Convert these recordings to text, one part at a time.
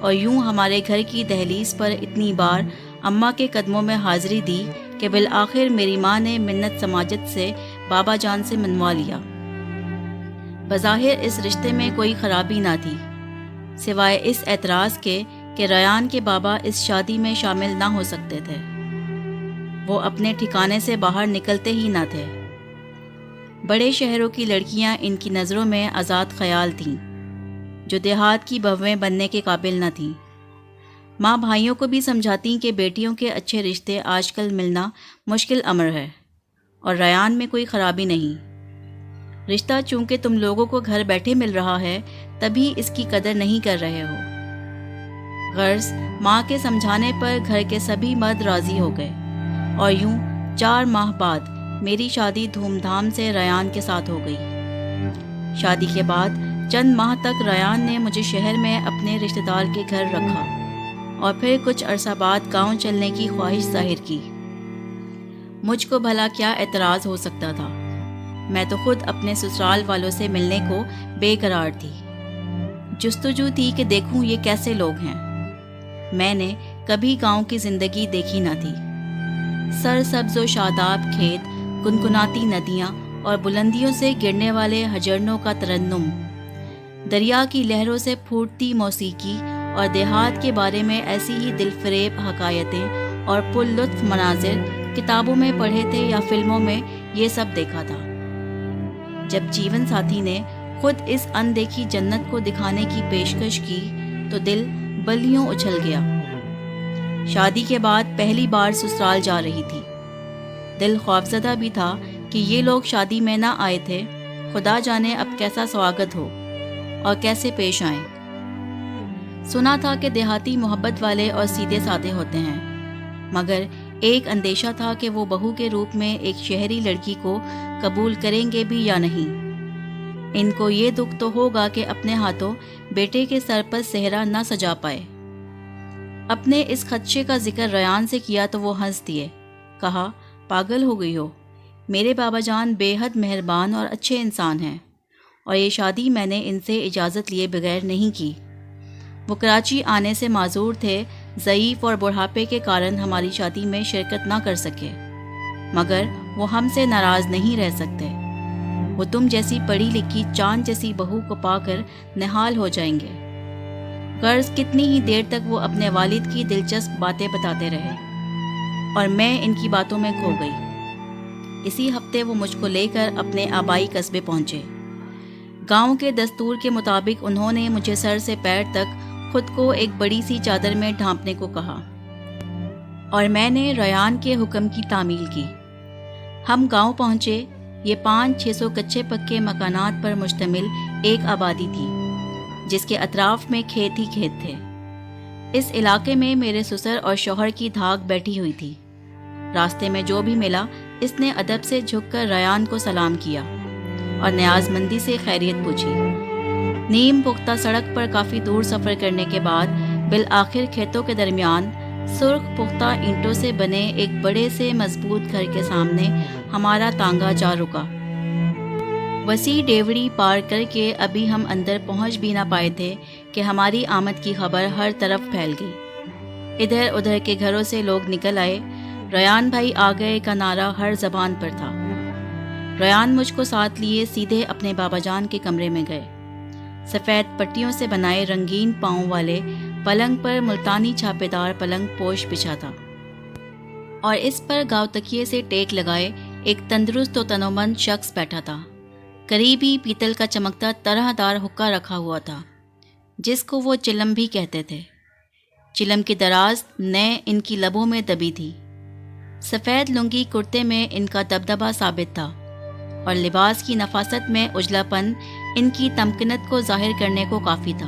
اور یوں ہمارے گھر کی دہلیز پر اتنی بار اماں کے قدموں میں حاضری دی کہ بالآخر میری ماں نے منت سماجت سے بابا جان سے منوا لیا۔ بظاہر اس رشتے میں کوئی خرابی نہ تھی، سوائے اس اعتراض کے کہ ریان کے بابا اس شادی میں شامل نہ ہو سکتے تھے۔ وہ اپنے ٹھکانے سے باہر نکلتے ہی نہ تھے۔ بڑے شہروں کی لڑکیاں ان کی نظروں میں آزاد خیال تھیں، جو دیہات کی بہویں بننے کے قابل نہ تھیں۔ ماں بھائیوں کو بھی سمجھاتی کہ بیٹیوں کے اچھے رشتے آج کل ملنا مشکل امر ہے، اور ریان میں کوئی خرابی نہیں۔ رشتہ چونکہ تم لوگوں کو گھر بیٹھے مل رہا ہے، تبھی اس کی قدر نہیں کر رہے ہو۔ غرض ماں کے سمجھانے پر گھر کے سبھی مرد راضی ہو گئے، اور یوں 4 ماہ بعد میری شادی دھوم دھام سے ریان کے ساتھ ہو گئی۔ شادی کے بعد چند ماہ تک ریان نے مجھے شہر میں اپنے رشتہ دار کے گھر رکھا، اور پھر کچھ عرصہ بعد گاؤں چلنے کی خواہش ظاہر کی۔ مجھ کو بھلا کیا اعتراض ہو سکتا تھا؟ میں تو خود اپنے سسرال والوں سے ملنے کو بے قرار تھی۔ جستجو تھی کہ دیکھوں یہ کیسے لوگ ہیں۔ میں نے کبھی گاؤں کی زندگی دیکھی نہ تھی۔ سرسبز و شاداب کھیت، گنگناتی ندیاں اور بلندیوں سے گرنے والے ہجرنوں کا ترنم، دریا کی لہروں سے پھوٹتی موسیقی، اور دیہات کے بارے میں ایسی ہی دل فریب حکایتیں اور پر لطف مناظر کتابوں میں پڑھے تھے یا فلموں میں یہ سب دیکھا تھا۔ جب جیون ساتھی نے خود اس اندیکھی جنت کو دکھانے کی پیشکش کی تو دل بلیوں اچھل گیا۔ شادی کے بعد پہلی بار سسرال جا رہی تھی۔ دل خوفزدہ بھی تھا کہ یہ لوگ شادی میں نہ آئے تھے، خدا جانے اب کیسا سواگت ہو اور کیسے پیش آئیں۔ سنا تھا کہ دیہاتی محبت والے اور سیدھے سادے ہوتے ہیں، مگر ایک اندیشہ تھا کہ وہ بہو کے روپ میں ایک شہری لڑکی کو قبول کریں گے بھی یا نہیں۔ ان کو یہ دکھ تو ہوگا کہ اپنے ہاتھوں بیٹے کے سر پر صحرا نہ سجا پائے۔ اپنے اس خدشے کا ذکر ریان سے کیا تو وہ ہنس دیے، کہا پاگل ہو گئی ہو، میرے بابا جان بے حد مہربان اور اچھے انسان ہیں، اور یہ شادی میں نے ان سے اجازت لیے بغیر نہیں کی۔ وہ کراچی آنے سے معذور تھے، ضعیف اور بڑھاپے کے کارن ہماری شادی میں شرکت نہ کر سکے، مگر وہ ہم سے ناراض نہیں رہ سکتے۔ وہ تم جیسی پڑھی لکھی چاند جیسی بہو کو پا کر نہال ہو جائیں گے۔ غرض کتنی ہی دیر تک وہ اپنے والد کی دلچسپ باتیں بتاتے رہے، اور میں ان کی باتوں میں کھو گئی۔ اسی ہفتے وہ مجھ کو لے کر اپنے آبائی قصبے پہنچے۔ گاؤں کے دستور کے مطابق انہوں نے مجھے سر سے پیر تک خود کو ایک بڑی سی چادر میں ڈھانپنے کو کہا، اور میں نے ریان کے حکم کی تعمیل کی۔ ہم گاؤں پہنچے۔ یہ 500-600 کچے پکے مکانات پر مشتمل ایک آبادی تھی، جس کے اطراف میں کھیت ہی کھیت تھے۔ اس علاقے میں میرے سسر اور شوہر کی دھاک بیٹھی ہوئی تھی۔ راستے میں جو بھی ملا اس نے ادب سے جھک کر ریان کو سلام کیا اور نیاز مندی سے خیریت پوچھی۔ نیم پختہ سڑک پر کافی دور سفر کرنے کے بعد بالآخر کھیتوں کے درمیان سرخ پختہ اینٹوں سے بنے ایک بڑے سے مضبوط گھر کے سامنے ہمارا تانگا جا رکا۔ وسیع ڈیوڑی پار کر کے ابھی ہم اندر پہنچ بھی نہ پائے تھے کہ ہماری آمد کی خبر ہر طرف پھیل گئی۔ ادھر ادھر کے گھروں سے لوگ نکل آئے۔ ریان بھائی آ گئے کا نعرہ ہر زبان پر تھا۔ ریان مجھ کو ساتھ لیے سیدھے اپنے بابا جان کے کمرے میں گئے۔ سفید پٹیوں سے بنائے رنگین پاؤں والے پلنگ پر ملتانی چھاپے دار پلنگ پوش بچھا تھا، اور اس پر گاؤ تکیے سے ٹیک لگائے ایک تندرست و تنومند شخص بیٹھا تھا۔ قریب ہی پیتل کا چمکتا طرح دار حقہ رکھا ہوا تھا، جس کو وہ چلم بھی کہتے تھے۔ چلم کی دراز نئے ان کی لبوں میں دبی تھی۔ سفید لنگی کرتے میں ان کا دبدبہ ثابت تھا، اور لباس کی نفاست میں اجلا پن ان کی تمکنت کو ظاہر کرنے کو کافی تھا۔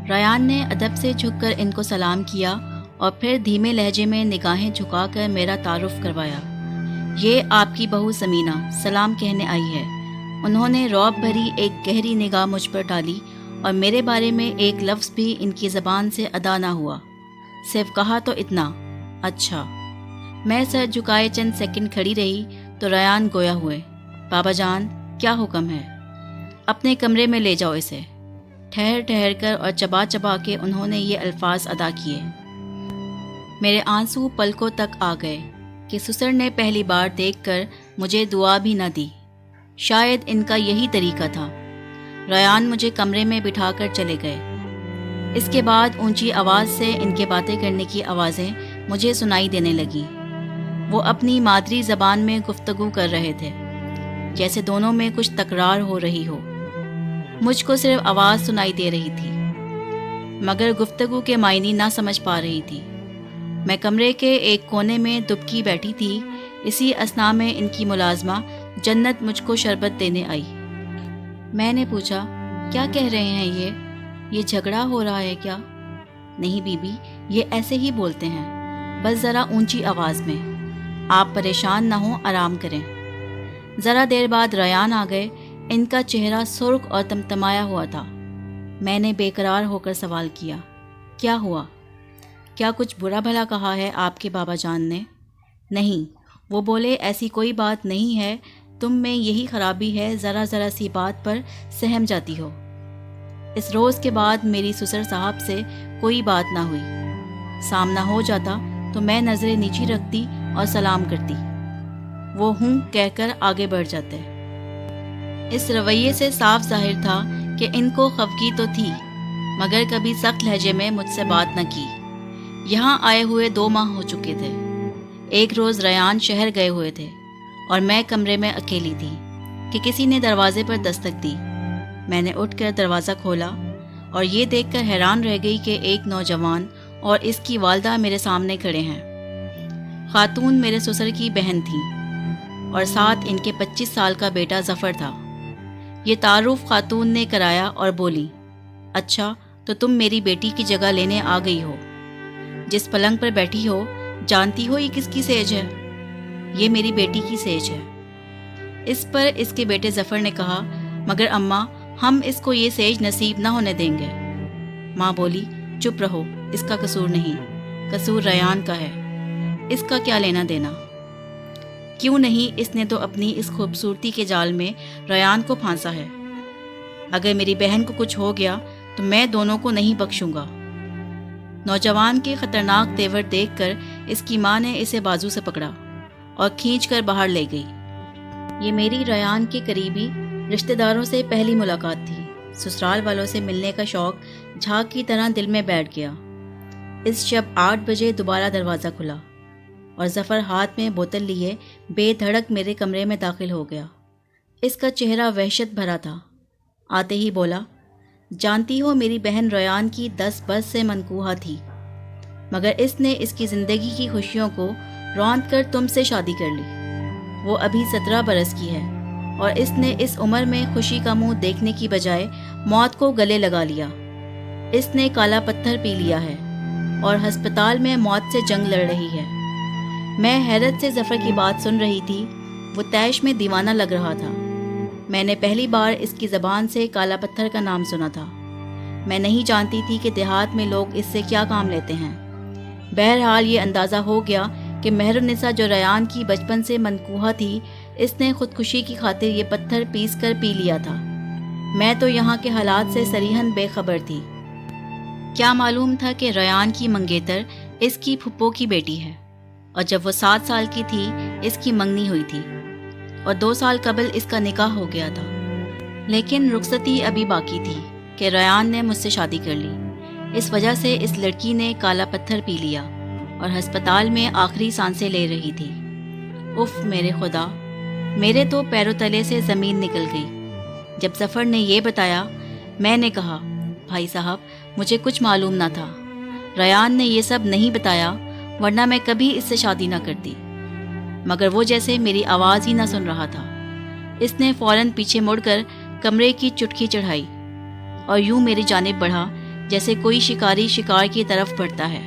ریان نے ادب سے جھک کر ان کو سلام کیا اور پھر دھیمے لہجے میں نگاہیں جھکا کر میرا تعارف کروایا۔ یہ آپ کی بہو سمینہ سلام کہنے آئی ہے۔ انہوں نے رعب بھری ایک گہری نگاہ مجھ پر ڈالی، اور میرے بارے میں ایک لفظ بھی ان کی زبان سے ادا نہ ہوا، صرف کہا تو اتنا، اچھا۔ میں سر جھکائے چند سیکنڈ کھڑی رہی تو ریان گویا ہوئے، بابا جان کیا حکم ہے؟ اپنے کمرے میں لے جاؤ اسے۔ ٹھہر ٹھہر کر اور چبا چبا کے انہوں نے یہ الفاظ ادا کیے۔ میرے آنسو پلکوں تک آ گئے کہ سسر نے پہلی بار دیکھ کر مجھے دعا بھی نہ دی۔ شاید ان کا یہی طریقہ تھا۔ ریان مجھے کمرے میں بٹھا کر چلے گئے۔ اس کے بعد اونچی آواز سے ان کے باتیں کرنے کی آوازیں مجھے سنائی دینے لگیں۔ وہ اپنی مادری زبان میں گفتگو کر رہے تھے، جیسے دونوں میں کچھ تکرار ہو رہی ہو۔ مجھ کو صرف آواز سنائی دے رہی تھی، مگر گفتگو کے معنی نہ سمجھ پا رہی تھی۔ میں کمرے کے ایک کونے میں دبکی بیٹھی تھی۔ اسی اثنا میں ان کی ملازمہ جنت مجھ کو شربت دینے آئی۔ میں نے پوچھا، کیا کہہ رہے ہیں یہ جھگڑا ہو رہا ہے کیا؟ نہیں بی بی، یہ ایسے ہی بولتے ہیں، بس ذرا اونچی آواز میں۔ آپ پریشان نہ ہوں، آرام کریں۔ ذرا دیر بعد ریان آ گئے۔ ان کا چہرہ سرخ اور تمتمایا ہوا تھا۔ میں نے بے قرار ہو کر سوال کیا، کیا ہوا؟ کیا کچھ برا بھلا کہا ہے آپ کے بابا جان نے؟ نہیں، وہ بولے ایسی کوئی بات نہیں ہے، تم میں یہی خرابی ہے، ذرا سی بات پر سہم جاتی ہو۔ اس روز کے بعد میری سسر صاحب سے کوئی بات نہ ہوئی۔ سامنا ہو جاتا تو میں نظریں نیچی رکھتی اور سلام کرتی، وہ ہوں کہہ کر آگے بڑھ جاتے۔ اس رویے سے صاف ظاہر تھا کہ ان کو خفگی تو تھی، مگر کبھی سخت لہجے میں مجھ سے بات نہ کی۔ یہاں آئے ہوئے 2 ماہ ہو چکے تھے۔ ایک روز ریان شہر گئے ہوئے تھے اور میں کمرے میں اکیلی تھی کہ کسی نے دروازے پر دستک دی۔ میں نے اٹھ کر دروازہ کھولا اور یہ دیکھ کر حیران رہ گئی کہ ایک نوجوان اور اس کی والدہ میرے سامنے کھڑے ہیں۔ خاتون میرے سسر کی بہن تھی اور ساتھ ان کے 25 سال کا بیٹا ظفر تھا۔ یہ تعارف خاتون نے کرایا اور بولی، اچھا تو تم میری بیٹی کی جگہ لینے آ گئی ہو۔ جس پلنگ پر بیٹھی ہو جانتی ہو یہ کس کی سیج ہے؟ یہ میری بیٹی کی سیج ہے۔ اس پر اس کے بیٹے ظفر نے کہا، مگر اماں ہم اس کو یہ سیج نصیب نہ ہونے دیں گے۔ ماں بولی، چپ رہو، اس کا قصور نہیں، قصور ریان کا ہے، اس کا کیا لینا دینا؟ کیوں نہیں، اس نے تو اپنی اس خوبصورتی کے جال میں ریان کو پھانسا ہے۔ اگر میری بہن کو کچھ ہو گیا تو میں دونوں کو نہیں بخشوں گا۔ نوجوان کے خطرناک تیور دیکھ کر اس کی ماں نے اسے بازو سے پکڑا اور کھینچ کر باہر لے گئی۔ یہ میری ریان کے قریبی رشتہ داروں سے پہلی ملاقات تھی۔ سسرال والوں سے ملنے کا شوق جھاگ کی طرح دل میں بیٹھ گیا۔ اس شب 8 بجے دوبارہ دروازہ کھلا اور ظفر ہاتھ میں بوتل لیے بے دھڑک میرے کمرے میں داخل ہو گیا۔ اس کا چہرہ وحشت بھرا تھا۔ آتے ہی بولا، جانتی ہو میری بہن ریان کی 10 برس سے منقوہہ تھی، مگر اس نے اس کی زندگی کی خوشیوں کو روند کر تم سے شادی کر لی۔ وہ ابھی 17 برس کی ہے اور اس نے اس عمر میں خوشی کا منہ دیکھنے کی بجائے موت کو گلے لگا لیا۔ اس نے کالا پتھر پی لیا ہے اور ہسپتال میں موت سے جنگ لڑ رہی ہے۔ میں حیرت سے ظفر کی بات سن رہی تھی۔ وہ طیش میں دیوانہ لگ رہا تھا۔ میں نے پہلی بار اس کی زبان سے کالا پتھر کا نام سنا تھا۔ میں نہیں جانتی تھی کہ دیہات میں لوگ اس سے کیا کام لیتے ہیں۔ بہرحال یہ اندازہ ہو گیا کہ مہر النساء جو ریان کی بچپن سے منقوہہ تھی، اس نے خودکشی کی خاطر یہ پتھر پیس کر پی لیا تھا۔ میں تو یہاں کے حالات سے صریحاً بے خبر تھی۔ کیا معلوم تھا کہ ریان کی منگیتر اس کی پھپھو کی بیٹی ہے، اور جب وہ 7 سال کی تھی اس کی منگنی ہوئی تھی اور 2 سال قبل اس کا نکاح ہو گیا تھا۔ لیکن رخصتی ابھی باقی تھی کہ ریان نے مجھ سے شادی کر لی۔ اس وجہ سے اس لڑکی نے کالا پتھر پی لیا اور ہسپتال میں آخری سانسیں لے رہی تھی۔ اف میرے خدا، میرے تو پیروں تلے سے زمین نکل گئی۔ جب ظفر نے یہ بتایا، میں نے کہا، بھائی صاحب مجھے کچھ معلوم نہ تھا۔ ریان نے یہ سب نہیں بتایا، ورنہ میں کبھی اس سے شادی نہ کرتی، مگر وہ جیسے میری آواز ہی نہ سن رہا تھا۔ اس نے فوراً پیچھے مڑ کر کمرے کی چٹکی چڑھائی اور یوں میری جانب بڑھا جیسے کوئی شکاری شکار کی طرف بڑھتا ہے۔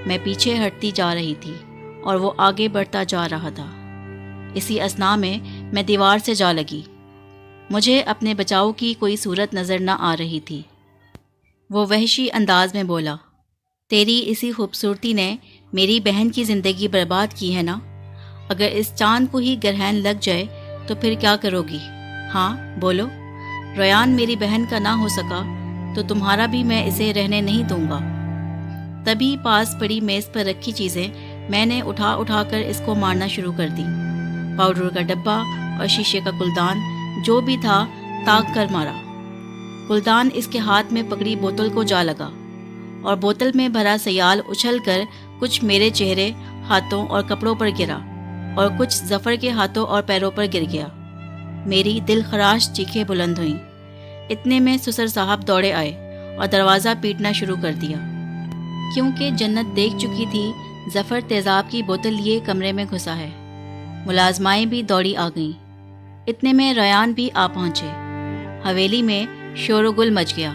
میں پیچھے ہٹتی جا رہی تھی اور وہ آگے بڑھتا جا رہا تھا۔ اسی اثنا میں دیوار سے جا لگی۔ مجھے اپنے بچاؤ کی کوئی صورت نظر نہ آ رہی تھی۔ وہ وحشی انداز میں بولا، تیری اسی خوبصورتی نے میری بہن کی زندگی برباد کی ہے نا؟ اگر اس چاند کو ہی گرہن لگ جائے تو پھر کیا کرو گی؟ ہاں بولو۔ ریان میری بہن کا نہ ہو سکا تو تمہارا بھی میں اسے رہنے نہیں دوں گا۔ تبھی پاس پڑی میز پر رکھی چیزیں میں نے اٹھا کر اس کو مارنا شروع کر دی۔ پاؤڈر کا ڈبہ اور شیشے کا گلدان جو بھی تھا تاگ کر مارا۔ گلدان اس کے ہاتھ میں پکڑی بوتل کو جا لگا اور بوتل میں بھرا سیال اچھل کر کچھ میرے چہرے، ہاتھوں اور کپڑوں پر گرا اور کچھ ظفر کے ہاتھوں اور پیروں پر گر گیا۔ میری دل خراش چیخیں بلند ہوئیں۔ اتنے میں سسر صاحب دوڑے آئے اور دروازہ پیٹنا شروع کر دیا۔ کیونکہ جنت دیکھ چکی تھی ظفر تیزاب کی بوتل لیے کمرے میں گھسا ہے۔ ملازمائیں بھی دوڑی آ گئیں۔ اتنے میں ریان بھی آ پہنچے۔ حویلی میں شور و گل مچ گیا۔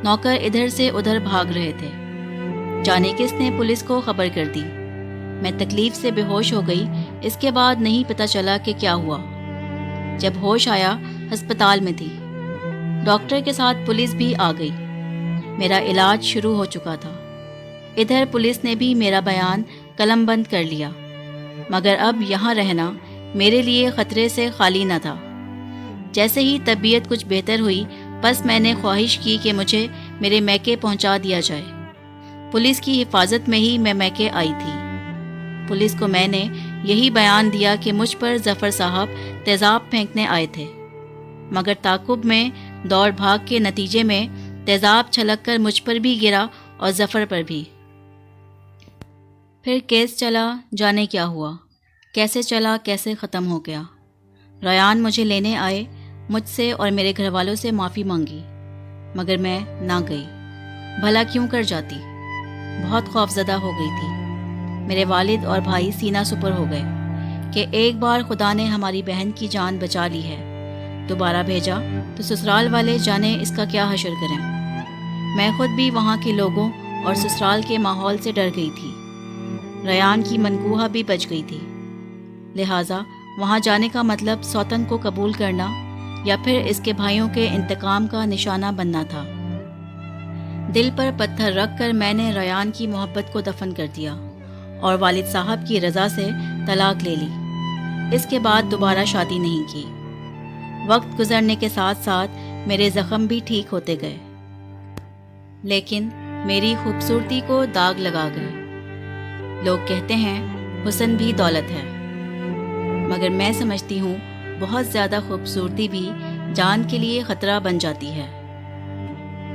نوکر ادھر سے ادھر بھاگ رہے تھے۔ جانے کس نے پولیس کو خبر کر دی۔ میں تکلیف سے بے ہوش ہو گئی۔ اس کے بعد نہیں پتہ چلا کہ کیا ہوا۔ جب ہوش آیا ہسپتال میں تھی۔ ڈاکٹر کے ساتھ پولیس بھی آ گئی۔ میرا علاج شروع ہو چکا تھا۔ ادھر پولیس نے بھی میرا بیان قلم بند کر لیا، مگر اب یہاں رہنا میرے لیے خطرے سے خالی نہ تھا۔ جیسے ہی طبیعت کچھ بہتر ہوئی بس میں نے خواہش کی کہ مجھے میرے میکے پہنچا دیا جائے۔ پولیس کی حفاظت میں ہی میں میکے آئی تھی۔ پولیس کو میں نے یہی بیان دیا کہ مجھ پر ظفر صاحب تیزاب پھینکنے آئے تھے، مگر تعاقب میں دوڑ بھاگ کے نتیجے میں تیزاب چھلک کر مجھ پر بھی گرا اور ظفر پر بھی۔ پھر کیس چلا، جانے کیا ہوا، کیسے چلا، کیسے ختم ہو گیا۔ ریان مجھے لینے آئے، مجھ سے اور میرے گھر والوں سے معافی مانگی، مگر میں نہ گئی۔ بھلا کیوں کر جاتی؟ بہت خوفزدہ ہو گئی تھی۔ میرے والد اور بھائی سینہ سپر ہو گئے کہ ایک بار خدا نے ہماری بہن کی جان بچا لی ہے، دوبارہ بھیجا تو سسرال والے جانے اس کا کیا حشر کریں۔ میں خود بھی وہاں کے لوگوں اور سسرال کے ماحول سے ڈر گئی تھی۔ ریان کی منکوحہ بھی بچ گئی تھی، لہٰذا وہاں جانے کا مطلب سوتن کو قبول کرنا یا پھر اس کے بھائیوں کے انتقام کا نشانہ بننا تھا۔ دل پر پتھر رکھ کر میں نے ریان کی محبت کو دفن کر دیا اور والد صاحب کی رضا سے طلاق لے لی۔ اس کے بعد دوبارہ شادی نہیں کی۔ وقت گزرنے کے ساتھ ساتھ میرے زخم بھی ٹھیک ہوتے گئے، لیکن میری خوبصورتی کو داغ لگا گئے۔ لوگ کہتے ہیں حسن بھی دولت ہے، مگر میں سمجھتی ہوں بہت زیادہ خوبصورتی بھی جان کے لیے خطرہ بن جاتی ہے۔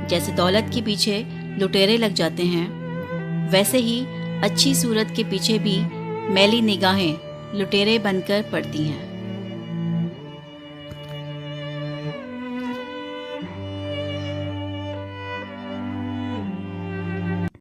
جیسے دولت کے پیچھے لٹیرے لگ جاتے ہیں، ویسے ہی اچھی صورت کے پیچھے بھی میلی نگاہیں لٹیرے بن کر پڑتی ہیں۔